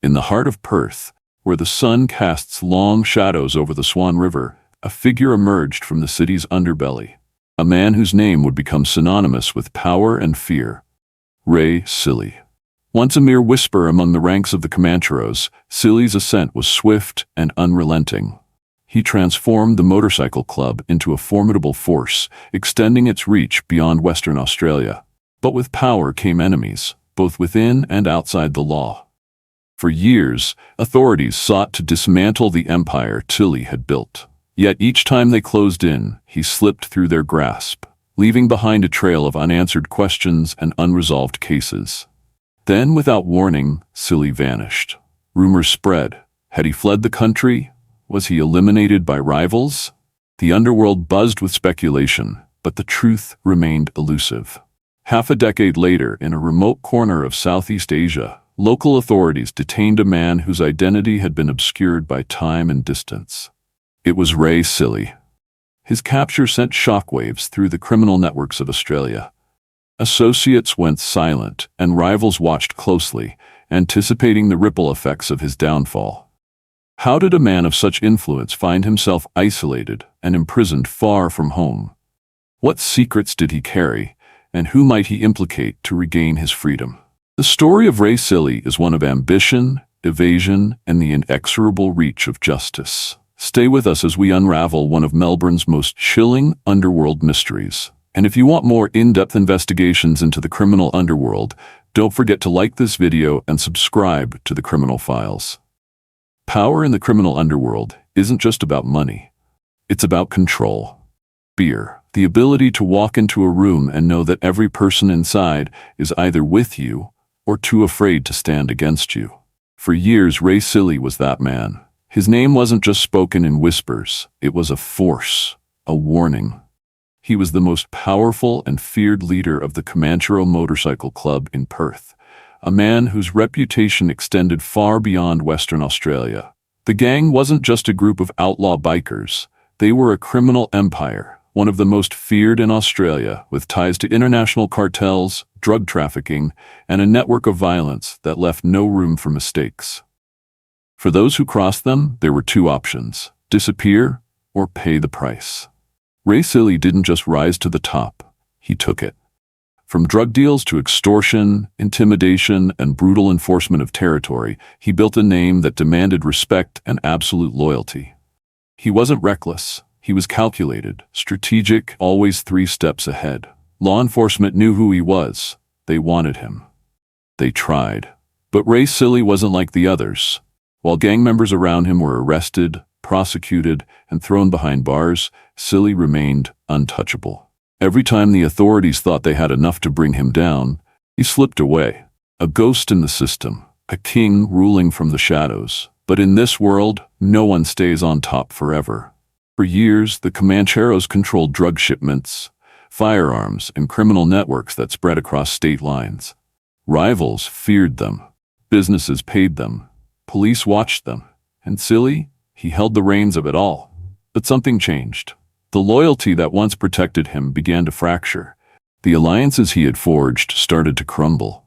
In the heart of Perth, where the sun casts long shadows over the Swan River, a figure emerged from the city's underbelly. A man whose name would become synonymous with power and fear. Ray Cilli. Once a mere whisper among the ranks of the Comancheros, Cilli's ascent was swift and unrelenting. He transformed the motorcycle club into a formidable force, extending its reach beyond Western Australia. But with power came enemies, both within and outside the law. For years, authorities sought to dismantle the empire Cilli had built. Yet each time they closed in, he slipped through their grasp, leaving behind a trail of unanswered questions and unresolved cases. Then, without warning, Cilli vanished. Rumors spread. Had he fled the country? Was he eliminated by rivals? The underworld buzzed with speculation, but the truth remained elusive. Half a decade later, in a remote corner of Southeast Asia, local authorities detained a man whose identity had been obscured by time and distance. It was Ray Cilli. His capture sent shockwaves through the criminal networks of Australia. Associates went silent, and rivals watched closely, anticipating the ripple effects of his downfall. How did a man of such influence find himself isolated and imprisoned far from home? What secrets did he carry, and who might he implicate to regain his freedom? The story of Ray Cilli is one of ambition, evasion, and the inexorable reach of justice. Stay with us as we unravel one of Melbourne's most chilling underworld mysteries. And if you want more in-depth investigations into the criminal underworld, don't forget to like this video and subscribe to the Criminal Files. Power in the criminal underworld isn't just about money. It's about control. Fear, the ability to walk into a room and know that every person inside is either with you or too afraid to stand against you. For years, Ray Cilli was that man. His name wasn't just spoken in whispers, it was a force, a warning. He was the most powerful and feared leader of the Comanchero Motorcycle Club in Perth, a man whose reputation extended far beyond Western Australia. The gang wasn't just a group of outlaw bikers, they were a criminal empire, one of the most feared in Australia, with ties to international cartels, drug trafficking, and a network of violence that left no room for mistakes. For those who crossed them, there were two options: disappear or pay the price. Ray Cilli didn't just rise to the top, he took it. From drug deals to extortion, intimidation, and brutal enforcement of territory, he built a name that demanded respect and absolute loyalty. He wasn't reckless, he was calculated, strategic, always 3 steps ahead. Law enforcement knew who he was. They wanted him. They tried. But Ray Cilli wasn't like the others. While gang members around him were arrested, prosecuted, and thrown behind bars, Cilli remained untouchable. Every time the authorities thought they had enough to bring him down, he slipped away. A ghost in the system, a king ruling from the shadows. But in this world, no one stays on top forever. For years, the Comancheros controlled drug shipments, firearms, and criminal networks that spread across state lines. Rivals feared them. Businesses paid them. Police watched them. And Cilli, he held the reins of it all. But something changed. The loyalty that once protected him began to fracture. The alliances he had forged started to crumble.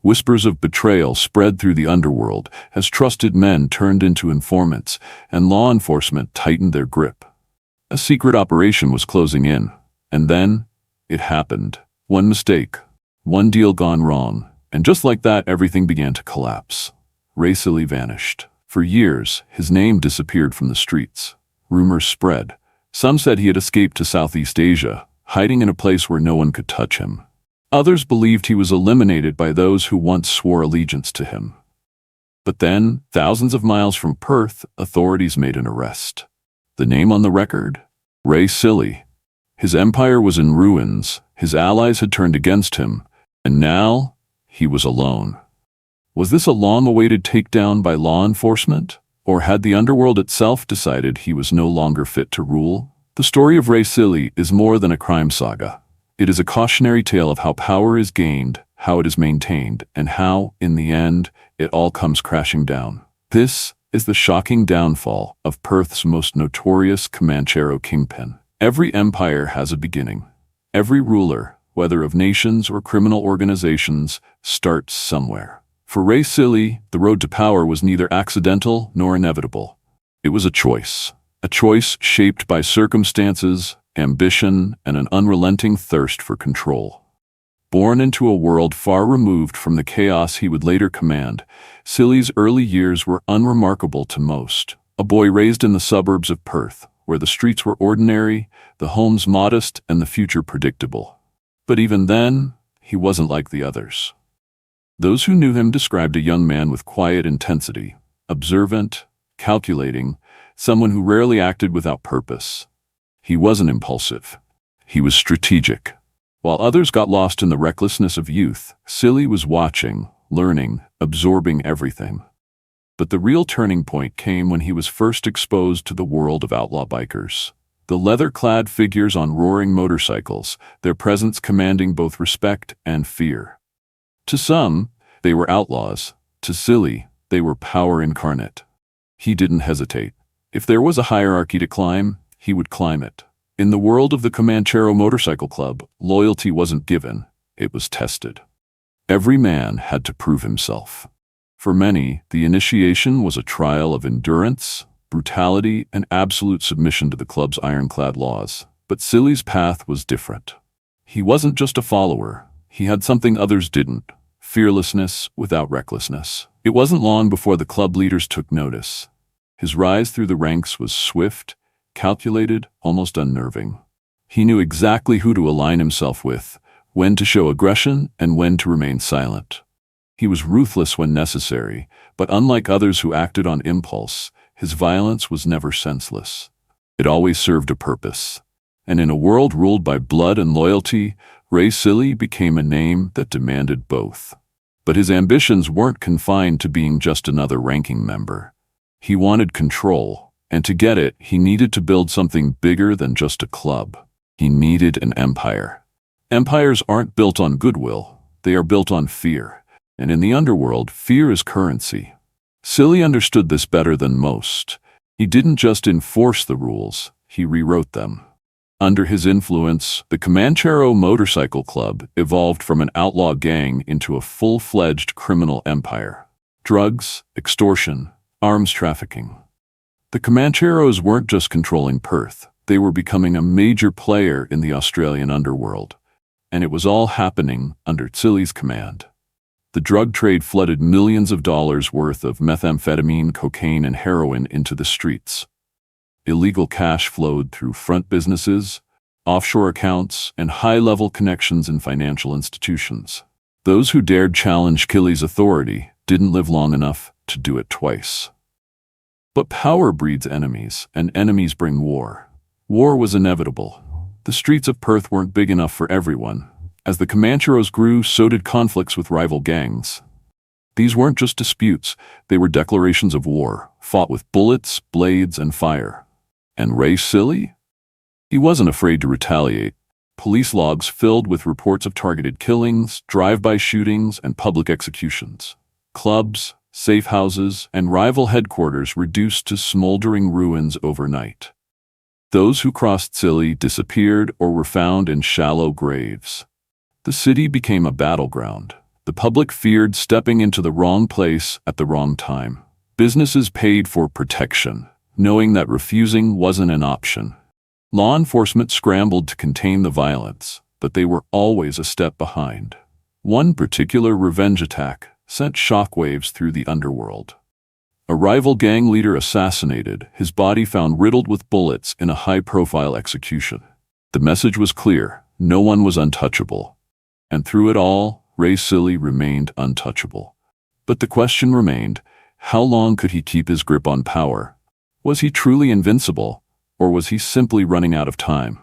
Whispers of betrayal spread through the underworld as trusted men turned into informants, and law enforcement tightened their grip. A secret operation was closing in, and then it happened. One mistake, one deal gone wrong, and just like that, everything began to collapse. Ray Cilli vanished. For years, his name disappeared from the streets. Rumors spread. Some said he had escaped to Southeast Asia, hiding in a place where no one could touch him. Others believed he was eliminated by those who once swore allegiance to him. But then, thousands of miles from Perth, authorities made an arrest. The name on the record? Ray Cilli. His empire was in ruins, his allies had turned against him, and now he was alone. Was this a long-awaited takedown by law enforcement? Or had the underworld itself decided he was no longer fit to rule? The story of Ray Cilli is more than a crime saga. It is a cautionary tale of how power is gained, how it is maintained, and how, in the end, it all comes crashing down. This is the shocking downfall of Perth's most notorious Comanchero Kingpin. Every empire has a beginning. Every ruler, whether of nations or criminal organizations, starts somewhere. For Ray Cilli, the road to power was neither accidental nor inevitable. It was a choice shaped by circumstances, ambition, and an unrelenting thirst for control. Born into a world far removed from the chaos he would later command, Cilli's early years were unremarkable to most. A boy raised in the suburbs of Perth, where the streets were ordinary, the homes modest, and the future predictable. But even then, he wasn't like the others. Those who knew him described a young man with quiet intensity, observant, calculating, someone who rarely acted without purpose. He wasn't impulsive. He was strategic. While others got lost in the recklessness of youth, Cilli was watching, learning, absorbing everything. But the real turning point came when he was first exposed to the world of outlaw bikers. The leather-clad figures on roaring motorcycles, their presence commanding both respect and fear. To some, they were outlaws. To Cilli, they were power incarnate. He didn't hesitate. If there was a hierarchy to climb, he would climb it. In the world of the Comanchero Motorcycle Club, loyalty wasn't given, it was tested. Every man had to prove himself. For many, the initiation was a trial of endurance, brutality, and absolute submission to the club's ironclad laws. But Cilli's path was different. He wasn't just a follower, he had something others didn't: fearlessness without recklessness. It wasn't long before the club leaders took notice. His rise through the ranks was swift, calculated, almost unnerving. He knew exactly who to align himself with, when to show aggression and when to remain silent. He was ruthless when necessary, but unlike others who acted on impulse, his violence was never senseless. It always served a purpose. And in a world ruled by blood and loyalty, Ray Cilli became a name that demanded both. But his ambitions weren't confined to being just another ranking member. He wanted control, and to get it, he needed to build something bigger than just a club. He needed an empire. Empires aren't built on goodwill, they are built on fear. And in the underworld, fear is currency. Cilli understood this better than most. He didn't just enforce the rules, he rewrote them. Under his influence, the Comanchero Motorcycle Club evolved from an outlaw gang into a full-fledged criminal empire. Drugs, extortion, arms trafficking. The Comancheros weren't just controlling Perth, they were becoming a major player in the Australian underworld. And it was all happening under Cilli's command. The drug trade flooded millions of dollars worth of methamphetamine, cocaine, and heroin into the streets. Illegal cash flowed through front businesses, offshore accounts, and high-level connections in financial institutions. Those who dared challenge Cilli's authority didn't live long enough to do it twice. But power breeds enemies, and enemies bring war. War was inevitable. The streets of Perth weren't big enough for everyone. As the Comancheros grew, so did conflicts with rival gangs. These weren't just disputes, they were declarations of war, fought with bullets, blades, and fire. And Ray Cilli? He wasn't afraid to retaliate. Police logs filled with reports of targeted killings, drive-by shootings, and public executions. Clubs, safe houses, and rival headquarters reduced to smoldering ruins overnight. Those who crossed Cilli disappeared or were found in shallow graves. The city became a battleground. The public feared stepping into the wrong place at the wrong time. Businesses paid for protection, knowing that refusing wasn't an option. Law enforcement scrambled to contain the violence, but they were always a step behind. One particular revenge attack sent shockwaves through the underworld. A rival gang leader assassinated, his body found riddled with bullets in a high-profile execution. The message was clear: no one was untouchable. And through it all, Ray Cilli remained untouchable. But the question remained, how long could he keep his grip on power? Was he truly invincible, or was he simply running out of time?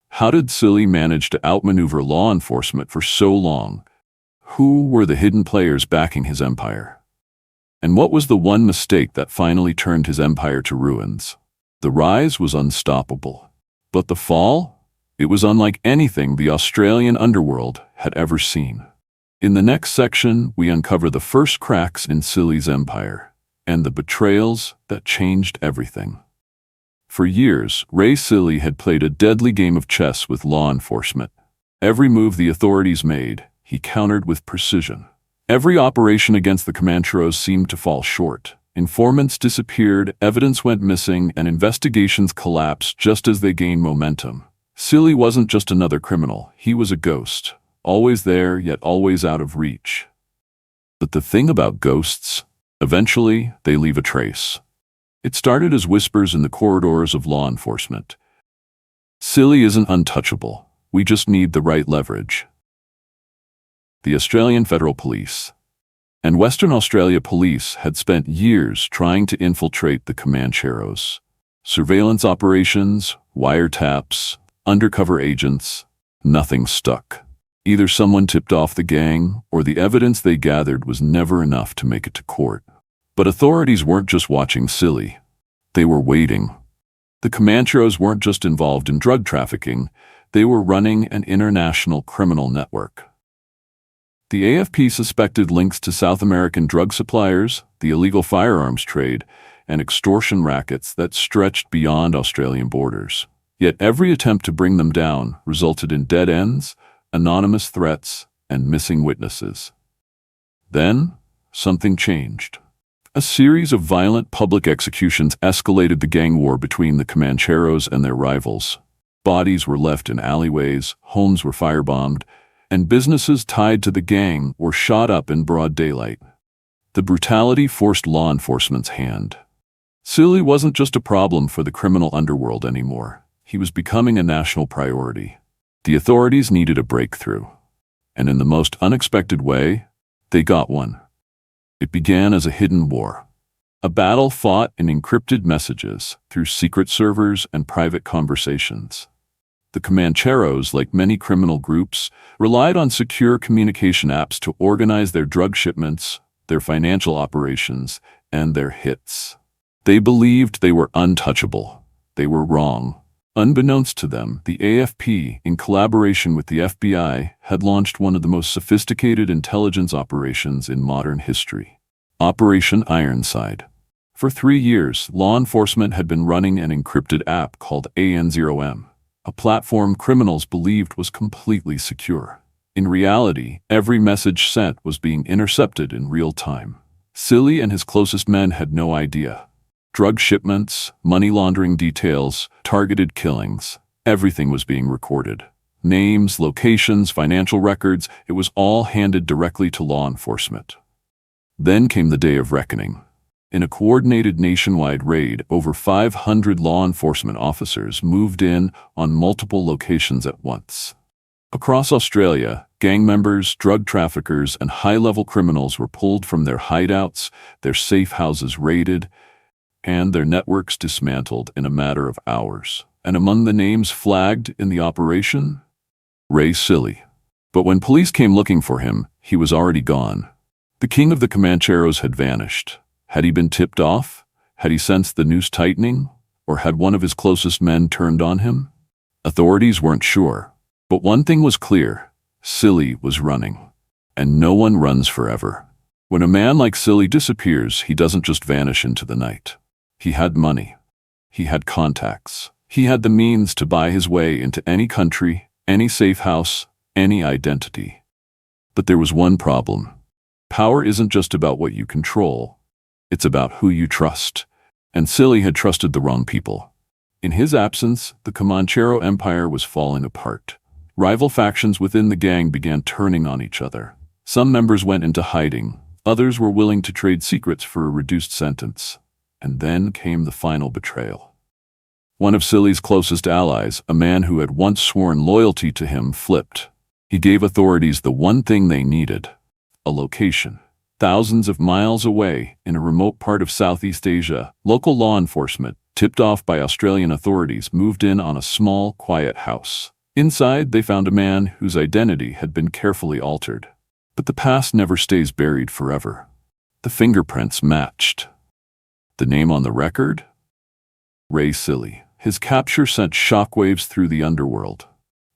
How did Cilli manage to outmaneuver law enforcement for so long? Who were the hidden players backing his empire? And what was the one mistake that finally turned his empire to ruins? The rise was unstoppable. But the fall? It was unlike anything the Australian underworld had ever seen. In the next section, we uncover the first cracks in Cilli's empire, and the betrayals that changed everything. For years, Ray Cilli had played a deadly game of chess with law enforcement. Every move the authorities made, he countered with precision. Every operation against the Comancheros seemed to fall short. Informants disappeared, evidence went missing, and investigations collapsed just as they gained momentum. Cilli wasn't just another criminal, he was a ghost. Always there, yet always out of reach. But the thing about ghosts, eventually, they leave a trace. It started as whispers in the corridors of law enforcement. Cilli isn't untouchable. We just need the right leverage. The Australian Federal Police and Western Australia Police had spent years trying to infiltrate the Comancheros. Surveillance operations, wiretaps, undercover agents, nothing stuck. Either someone tipped off the gang, or the evidence they gathered was never enough to make it to court. But authorities weren't just watching Cilli. They were waiting. The Comancheros weren't just involved in drug trafficking, they were running an international criminal network. The AFP suspected links to South American drug suppliers, the illegal firearms trade, and extortion rackets that stretched beyond Australian borders. Yet every attempt to bring them down resulted in dead ends, anonymous threats, and missing witnesses. Then, something changed. A series of violent public executions escalated the gang war between the Comancheros and their rivals. Bodies were left in alleyways, homes were firebombed, and businesses tied to the gang were shot up in broad daylight. The brutality forced law enforcement's hand. Cilli wasn't just a problem for the criminal underworld anymore. He was becoming a national priority. The authorities needed a breakthrough. And in the most unexpected way, they got one. It began as a hidden war. A battle fought in encrypted messages through secret servers and private conversations. The Comancheros, like many criminal groups, relied on secure communication apps to organize their drug shipments, their financial operations, and their hits. They believed they were untouchable. They were wrong. Unbeknownst to them, the AFP, in collaboration with the FBI, had launched one of the most sophisticated intelligence operations in modern history. Operation Ironside. For 3 years, law enforcement had been running an encrypted app called AN0M. A platform criminals believed was completely secure. In reality, every message sent was being intercepted in real time. Cilli and his closest men had no idea. Drug shipments, money laundering details, targeted killings, everything was being recorded. Names, locations, financial records, it was all handed directly to law enforcement. Then came the day of reckoning. In a coordinated nationwide raid, over 500 law enforcement officers moved in on multiple locations at once. Across Australia, gang members, drug traffickers, and high-level criminals were pulled from their hideouts, their safe houses raided, and their networks dismantled in a matter of hours. And among the names flagged in the operation, Ray Cilli. But when police came looking for him, he was already gone. The king of the Comancheros had vanished. Had he been tipped off? Had he sensed the noose tightening? Or had one of his closest men turned on him? Authorities weren't sure. But one thing was clear. Cilli was running. And no one runs forever. When a man like Cilli disappears, he doesn't just vanish into the night. He had money. He had contacts. He had the means to buy his way into any country, any safe house, any identity. But there was one problem. Power isn't just about what you control. It's about who you trust. And Cilli had trusted the wrong people. In his absence, the Comanchero empire was falling apart. Rival factions within the gang began turning on each other. Some members went into hiding. Others were willing to trade secrets for a reduced sentence. And then came the final betrayal. One of Cilli's closest allies, a man who had once sworn loyalty to him, flipped. He gave authorities the one thing they needed: a location. Thousands of miles away, in a remote part of Southeast Asia, local law enforcement, tipped off by Australian authorities, moved in on a small, quiet house. Inside, they found a man whose identity had been carefully altered. But the past never stays buried forever. The fingerprints matched. The name on the record? Ray Cilli. His capture sent shockwaves through the underworld.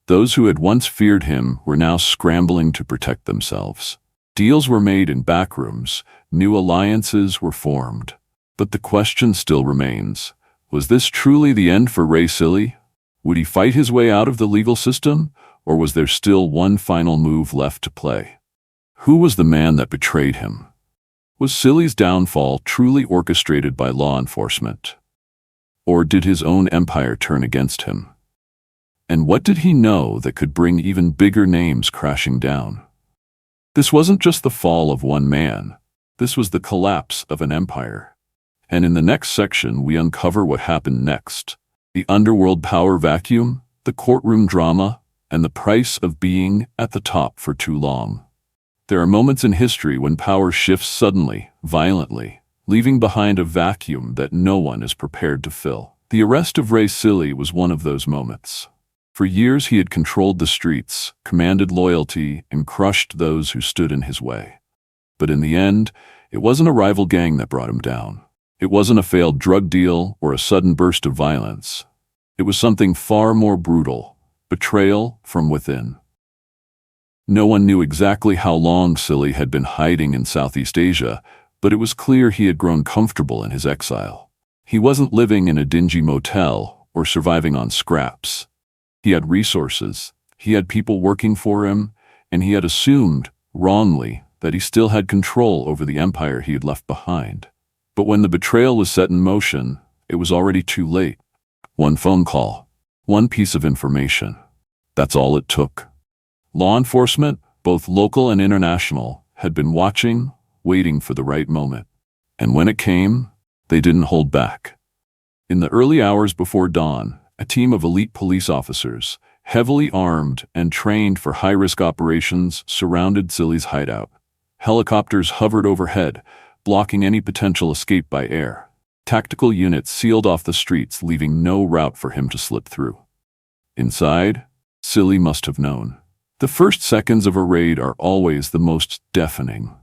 Those who had once feared him were now scrambling to protect themselves. Deals were made in backrooms, new alliances were formed. But the question still remains. Was this truly the end for Ray Cilli? Would he fight his way out of the legal system, or was there still one final move left to play? Who was the man that betrayed him? Was Cilli's downfall truly orchestrated by law enforcement? Or did his own empire turn against him? And what did he know that could bring even bigger names crashing down? This wasn't just the fall of one man. This was the collapse of an empire. And in the next section, we uncover what happened next. The underworld power vacuum, the courtroom drama, and the price of being at the top for too long. There are moments in history when power shifts suddenly, violently, leaving behind a vacuum that no one is prepared to fill. The arrest of Ray Cilli was one of those moments. For years he had controlled the streets, commanded loyalty, and crushed those who stood in his way. But in the end, it wasn't a rival gang that brought him down. It wasn't a failed drug deal or a sudden burst of violence. It was something far more brutal: betrayal from within. No one knew exactly how long Cilli had been hiding in Southeast Asia, but it was clear he had grown comfortable in his exile. He wasn't living in a dingy motel or surviving on scraps. He had resources, he had people working for him, and he had assumed, wrongly, that he still had control over the empire he had left behind. But when the betrayal was set in motion, it was already too late. One phone call, one piece of information. That's all it took. Law enforcement, both local and international, had been watching, waiting for the right moment. And when it came, they didn't hold back. In the early hours before dawn, a team of elite police officers, heavily armed and trained for high-risk operations, surrounded Cilli's hideout. Helicopters hovered overhead, blocking any potential escape by air. Tactical units sealed off the streets, leaving no route for him to slip through. Inside, Cilli must have known. The first seconds of a raid are always the most deafening.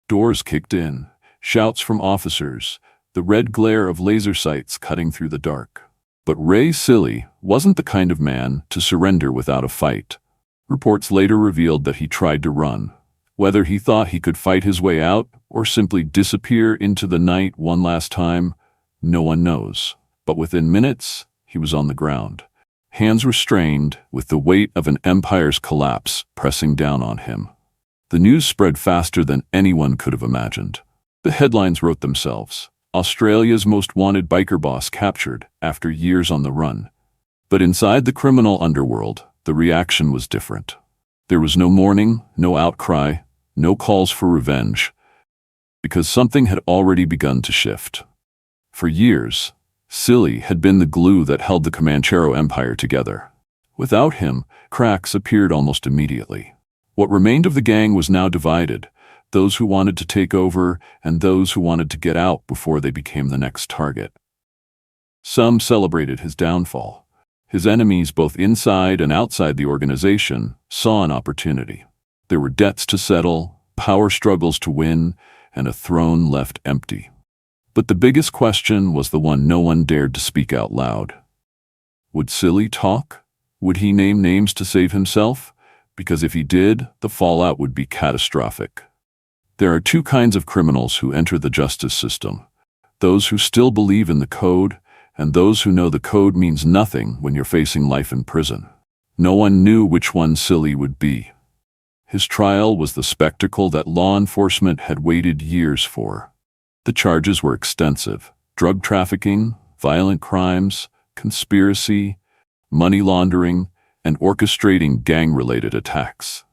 Doors kicked in, shouts from officers, the red glare of laser sights cutting through the dark. But Ray Cilli wasn't the kind of man to surrender without a fight. Reports later revealed that he tried to run. Whether he thought he could fight his way out or simply disappear into the night one last time, no one knows. But within minutes, he was on the ground. Hands restrained, with the weight of an empire's collapse pressing down on him. The news spread faster than anyone could have imagined. The headlines wrote themselves. Australia's most wanted biker boss captured after years on the run. But inside the criminal underworld, the reaction was different. There was no mourning, no outcry, no calls for revenge, because something had already begun to shift. For years, Cilli had been the glue that held the Comanchero Empire together. Without him, cracks appeared almost immediately. What remained of the gang was now divided, those who wanted to take over and those who wanted to get out before they became the next target. Some celebrated his downfall. His enemies, both inside and outside the organization, saw an opportunity. There were debts to settle, power struggles to win, and a throne left empty. But the biggest question was the one no one dared to speak out loud. Would Cilli talk? Would he name names to save himself? Because if he did, the fallout would be catastrophic. There are two kinds of criminals who enter the justice system: those who still believe in the code, and those who know the code means nothing when you're facing life in prison. No one knew which one Cilli would be. His trial was the spectacle that law enforcement had waited years for. The charges were extensive: drug trafficking, violent crimes, conspiracy, money laundering, and orchestrating gang-related attacks.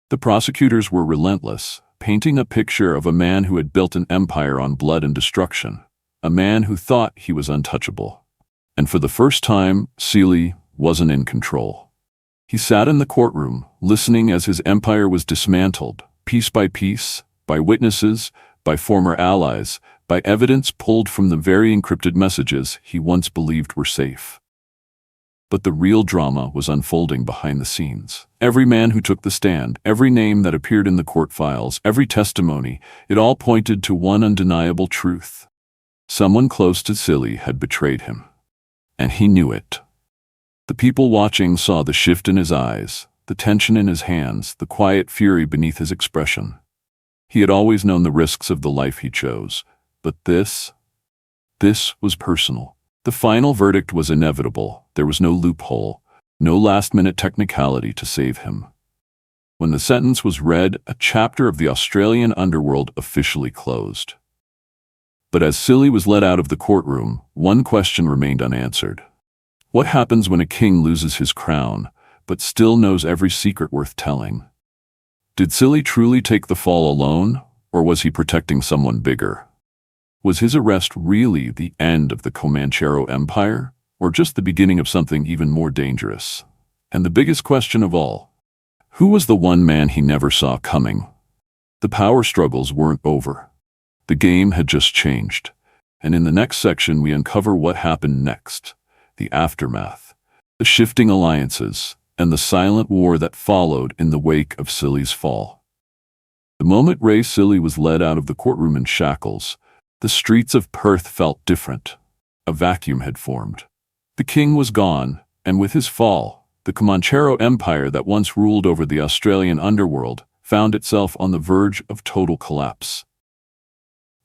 The prosecutors were relentless, painting a picture of a man who had built an empire on blood and destruction, a man who thought he was untouchable. And for the first time, Cilli wasn't in control. He sat in the courtroom, listening as his empire was dismantled, piece by piece, by witnesses, by former allies, by evidence pulled from the very encrypted messages he once believed were safe. But the real drama was unfolding behind the scenes. Every man who took the stand, every name that appeared in the court files, every testimony, it all pointed to one undeniable truth. Someone close to Cilli had betrayed him. And he knew it. The people watching saw the shift in his eyes, the tension in his hands, the quiet fury beneath his expression. He had always known the risks of the life he chose, but this was personal. The final verdict was inevitable. There was no loophole, no last-minute technicality to save him. When the sentence was read, a chapter of the Australian underworld officially closed. But as Cilli was led out of the courtroom, one question remained unanswered. What happens when a king loses his crown, but still knows every secret worth telling? Did Cilli truly take the fall alone, or was he protecting someone bigger? Was his arrest really the end of the Comanchero Empire, or just the beginning of something even more dangerous? And the biggest question of all, who was the one man he never saw coming? The power struggles weren't over. The game had just changed. And in the next section we uncover what happened next, the aftermath, the shifting alliances, and the silent war that followed in the wake of Cilli's fall. The moment Ray Cilli was led out of the courtroom in shackles, the streets of Perth felt different. A vacuum had formed. The king was gone, and with his fall, the Comanchero Empire that once ruled over the Australian underworld found itself on the verge of total collapse.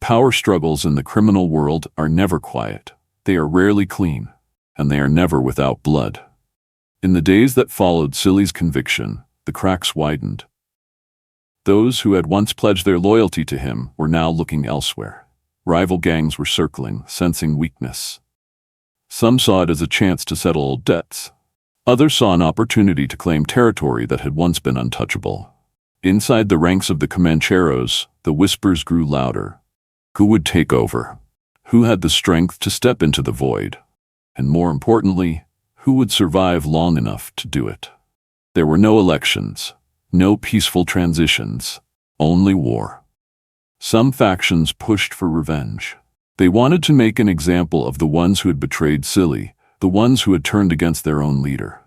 Power struggles in the criminal world are never quiet. They are rarely clean, and they are never without blood. In the days that followed Cilli's conviction, the cracks widened. Those who had once pledged their loyalty to him were now looking elsewhere. Rival gangs were circling, sensing weakness. Some saw it as a chance to settle old debts. Others saw an opportunity to claim territory that had once been untouchable. Inside the ranks of the Comancheros, the whispers grew louder. Who would take over? Who had the strength to step into the void? And more importantly, who would survive long enough to do it? There were no elections, no peaceful transitions, only war. Some factions pushed for revenge. They wanted to make an example of the ones who had betrayed Cilli, the ones who had turned against their own leader.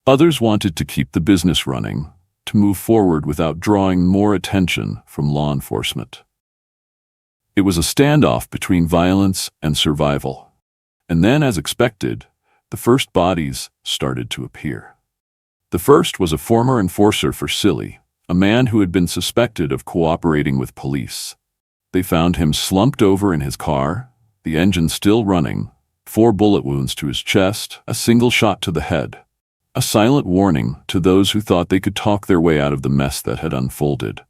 Others wanted to keep the business running, to move forward without drawing more attention from law enforcement. It was a standoff between violence and survival. And then, as expected, the first bodies started to appear. The first was a former enforcer for Cilli, a man who had been suspected of cooperating with police. They found him slumped over in his car, the engine still running, 4 bullet wounds to his chest, a single shot to the head. A silent warning to those who thought they could talk their way out of the mess that had unfolded.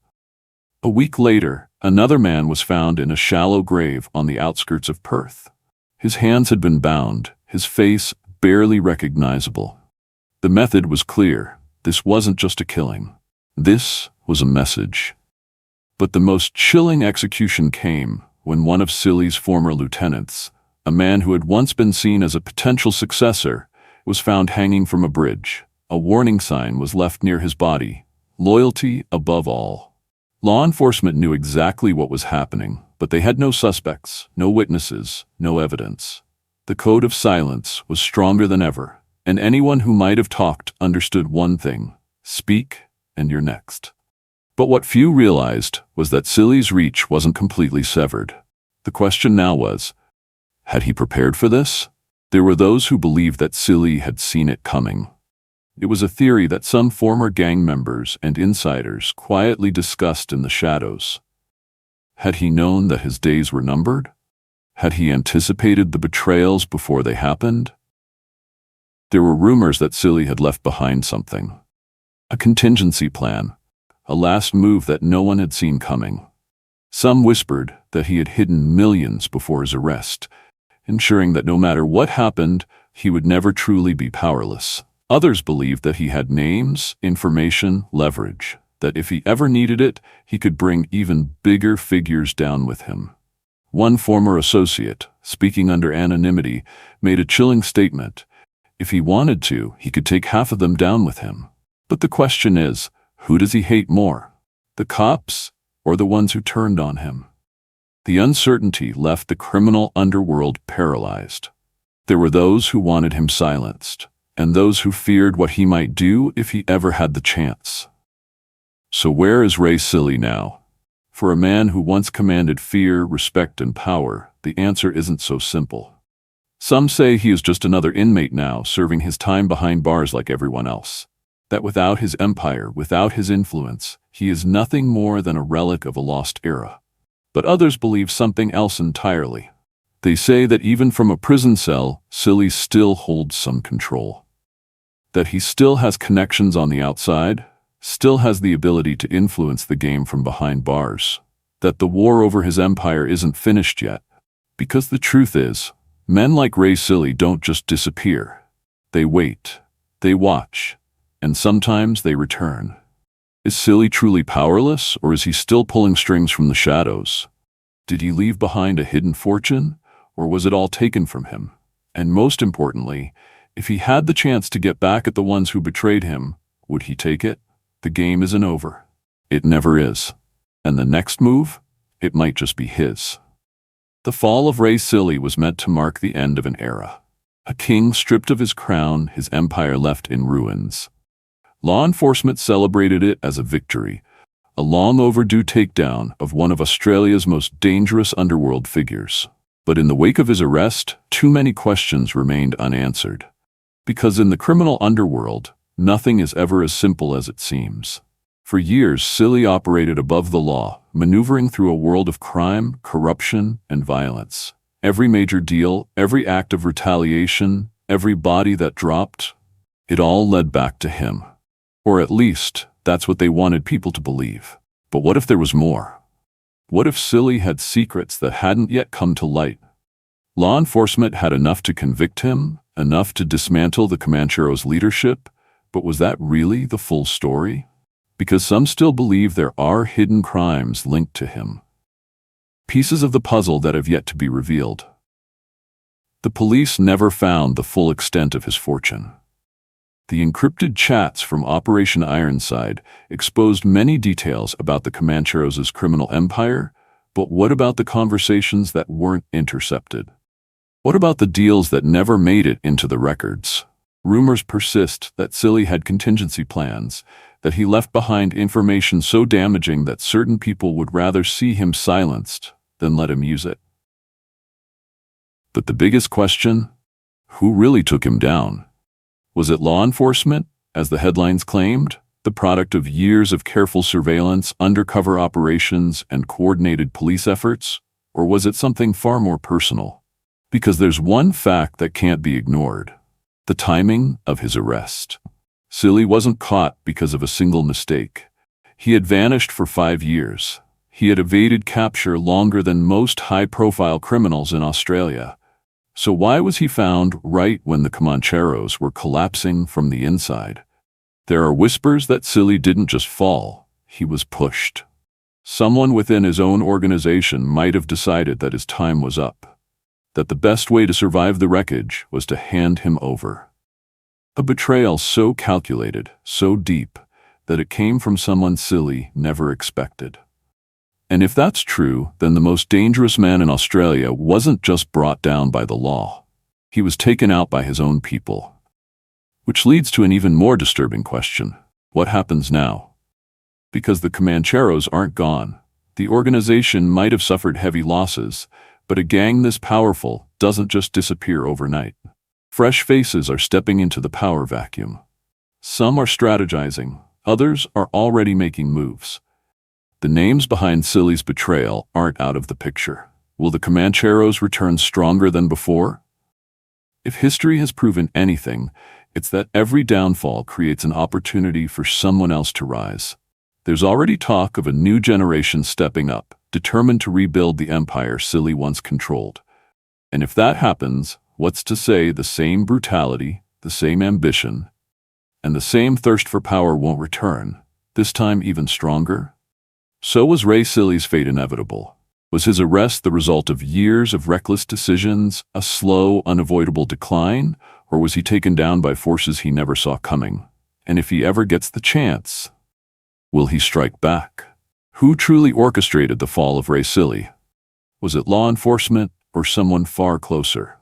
A week later, another man was found in a shallow grave on the outskirts of Perth. His hands had been bound, his face barely recognizable. The method was clear. This wasn't just a killing. This was a message. But the most chilling execution came when one of Cilli's former lieutenants, a man who had once been seen as a potential successor, was found hanging from a bridge. A warning sign was left near his body: loyalty above all. Law enforcement knew exactly what was happening, but they had no suspects, no witnesses, no evidence. The code of silence was stronger than ever, and anyone who might have talked understood one thing: speak and you're next. But what few realized was that Cilli's reach wasn't completely severed. The question now was, had he prepared for this? There were those who believed that Cilli had seen it coming. It was a theory that some former gang members and insiders quietly discussed in the shadows. Had he known that his days were numbered? Had he anticipated the betrayals before they happened? There were rumors that Cilli had left behind something. A contingency plan, a last move that no one had seen coming. Some whispered that he had hidden millions before his arrest, ensuring that no matter what happened, he would never truly be powerless. Others believed that he had names, information, leverage, that if he ever needed it, he could bring even bigger figures down with him. One former associate, speaking under anonymity, made a chilling statement. If he wanted to, he could take half of them down with him. But the question is, who does he hate more? The cops or the ones who turned on him? The uncertainty left the criminal underworld paralyzed. There were those who wanted him silenced, and those who feared what he might do if he ever had the chance. So where is Ray Cilli now? For a man who once commanded fear, respect, and power, the answer isn't so simple. Some say he is just another inmate now, serving his time behind bars like everyone else. That without his empire, without his influence, he is nothing more than a relic of a lost era. But others believe something else entirely. They say that even from a prison cell, Cilli still holds some control. That he still has connections on the outside, still has the ability to influence the game from behind bars, that the war over his empire isn't finished yet. Because the truth is, men like Ray Cilli don't just disappear. They wait, they watch, and sometimes they return. Is Cilli truly powerless, or is he still pulling strings from the shadows? Did he leave behind a hidden fortune, or was it all taken from him? And most importantly, if he had the chance to get back at the ones who betrayed him, would he take it? The game isn't over. It never is. And the next move? It might just be his. The fall of Ray Cilli was meant to mark the end of an era. A king stripped of his crown, his empire left in ruins. Law enforcement celebrated it as a victory, a long overdue takedown of one of Australia's most dangerous underworld figures. But in the wake of his arrest, too many questions remained unanswered. Because in the criminal underworld, nothing is ever as simple as it seems. For years, Cilli operated above the law, maneuvering through a world of crime, corruption, and violence. Every major deal, every act of retaliation, every body that dropped, it all led back to him. Or at least, that's what they wanted people to believe. But what if there was more? What if Cilli had secrets that hadn't yet come to light? Law enforcement had enough to convict him, enough to dismantle the Comancheros' leadership, but was that really the full story? Because some still believe there are hidden crimes linked to him. Pieces of the puzzle that have yet to be revealed. The police never found the full extent of his fortune. The encrypted chats from Operation Ironside exposed many details about the Comancheros' criminal empire, but what about the conversations that weren't intercepted? What about the deals that never made it into the records? Rumors persist that Cilli had contingency plans, that he left behind information so damaging that certain people would rather see him silenced than let him use it. But the biggest question? Who really took him down? Was it law enforcement, as the headlines claimed, the product of years of careful surveillance, undercover operations, and coordinated police efforts? Or was it something far more personal? Because there's one fact that can't be ignored: the timing of his arrest. Cilli wasn't caught because of a single mistake. He had vanished for 5 years. He had evaded capture longer than most high-profile criminals in Australia. So why was he found right when the Comancheros were collapsing from the inside? There are whispers that Cilli didn't just fall, he was pushed. Someone within his own organization might have decided that his time was up, that the best way to survive the wreckage was to hand him over. A betrayal so calculated, so deep, that it came from someone Cilli never expected. And if that's true, then the most dangerous man in Australia wasn't just brought down by the law. He was taken out by his own people. Which leads to an even more disturbing question. What happens now? Because the Comancheros aren't gone. The organization might have suffered heavy losses, but a gang this powerful doesn't just disappear overnight. Fresh faces are stepping into the power vacuum. Some are strategizing, others are already making moves. The names behind Cilli's betrayal aren't out of the picture. Will the Comancheros return stronger than before? If history has proven anything, it's that every downfall creates an opportunity for someone else to rise. There's already talk of a new generation stepping up, determined to rebuild the empire Cilli once controlled. And if that happens, what's to say the same brutality, the same ambition, and the same thirst for power won't return, this time even stronger? So was Ray Cilli's fate inevitable? Was his arrest the result of years of reckless decisions, a slow, unavoidable decline, or was he taken down by forces he never saw coming? And if he ever gets the chance, will he strike back? Who truly orchestrated the fall of Ray Cilli? Was it law enforcement or someone far closer?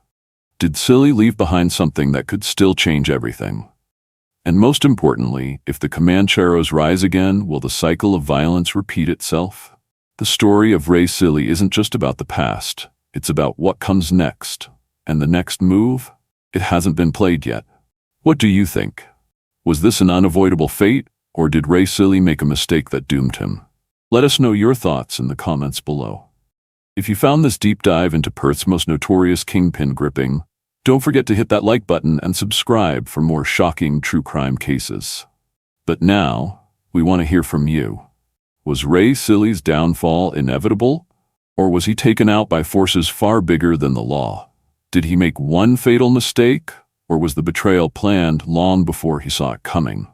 Did Cilli leave behind something that could still change everything? And most importantly, if the Comancheros rise again, will the cycle of violence repeat itself? The story of Ray Cilli isn't just about the past, it's about what comes next. And the next move? It hasn't been played yet. What do you think? Was this an unavoidable fate, or did Ray Cilli make a mistake that doomed him? Let us know your thoughts in the comments below. If you found this deep dive into Perth's most notorious Kingpin gripping, don't forget to hit that like button and subscribe for more shocking true crime cases. But now, We want to hear from you. Was Ray Cilli's downfall inevitable? Or was he taken out by forces far bigger than the law? Did he make one fatal mistake? Or was the betrayal planned long before he saw it coming?